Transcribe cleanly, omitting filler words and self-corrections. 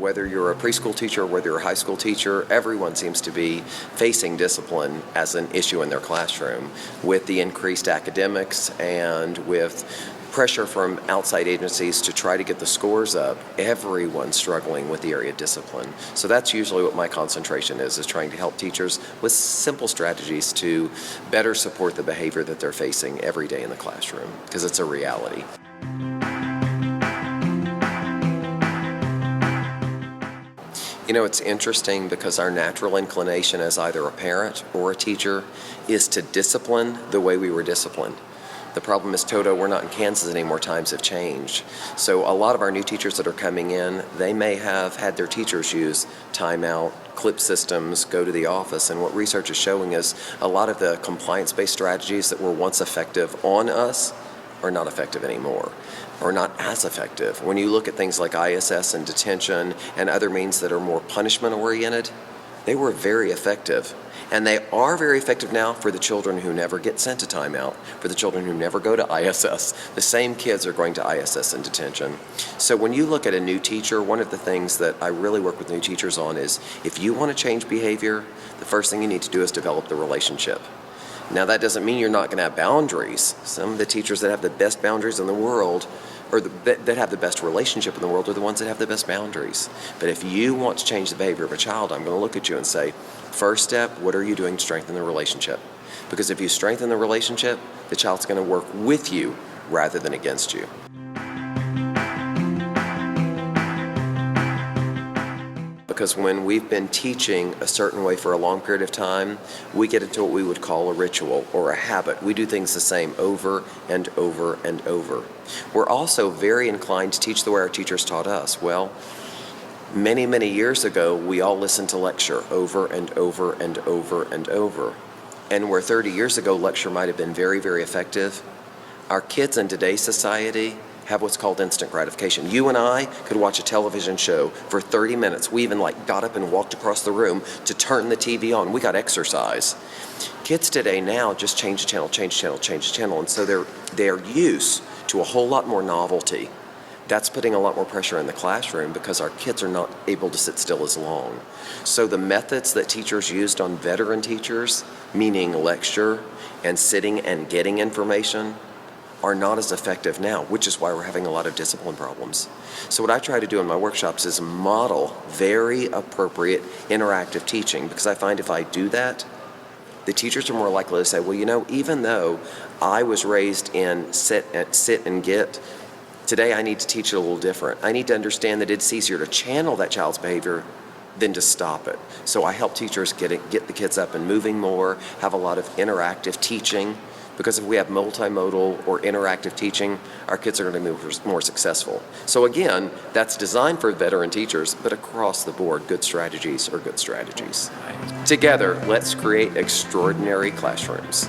whether you're a preschool teacher or whether you're a high school teacher, everyone seems to be facing discipline as an issue in their classroom with the increased academics and with pressure from outside agencies to try to get the scores up. Everyone's struggling with the area of discipline. So that's usually what my concentration is trying to help teachers with simple strategies to better support the behavior that they're facing every day in the classroom, because it's a reality. You know, it's interesting because our natural inclination as either a parent or a teacher is to discipline the way we were disciplined. The problem is, Toto, we're not in Kansas anymore. Times have changed. So a lot of our new teachers that are coming in, they may have had their teachers use timeout, clip systems, go to the office. And what research is showing is a lot of the compliance-based strategies that were once effective on us are not effective anymore, or not as effective. When you look at things like ISS and detention and other means that are more punishment-oriented, they were very effective. And they are very effective now for the children who never get sent to timeout, for the children who never go to ISS. The same kids are going to ISS and detention. So when you look at a new teacher, one of the things that I really work with new teachers on is if you want to change behavior, the first thing you need to do is develop the relationship. Now that doesn't mean you're not going to have boundaries. Some of the teachers that have the best boundaries in the world, or that have the best relationship in the world, are the ones that have the best boundaries. But if you want to change the behavior of a child, I'm going to look at you and say, first step, what are you doing to strengthen the relationship? Because if you strengthen the relationship, the child's going to work with you rather than against you. Because when we've been teaching a certain way for a long period of time, we get into what we would call a ritual or a habit. We do things the same over and over and over. We're also very inclined to teach the way our teachers taught us. Well, many, many years ago, we all listened to lecture over and over and over and over. And where 30 years ago lecture might have been very, very effective, our kids in today's society have what's called instant gratification. You and I could watch a television show for 30 minutes. We even got up and walked across the room to turn the TV on. We got exercise. Kids today now just change the channel, change the channel, change the channel. And so they're used to a whole lot more novelty. That's putting a lot more pressure in the classroom because our kids are not able to sit still as long. So the methods that teachers used on veteran teachers, meaning lecture and sitting and getting information, are not as effective now, which is why we're having a lot of discipline problems. So what I try to do in my workshops is model very appropriate interactive teaching, because I find if I do that, the teachers are more likely to say, well, you know, even though I was raised in sit and get, today I need to teach it a little different. I need to understand that it's easier to channel that child's behavior than to stop it. So I help teachers get the kids up and moving more, have a lot of interactive teaching, because if we have multimodal or interactive teaching, our kids are going to be more successful. So again, that's designed for veteran teachers, but across the board, good strategies are good strategies. Together, let's create extraordinary classrooms.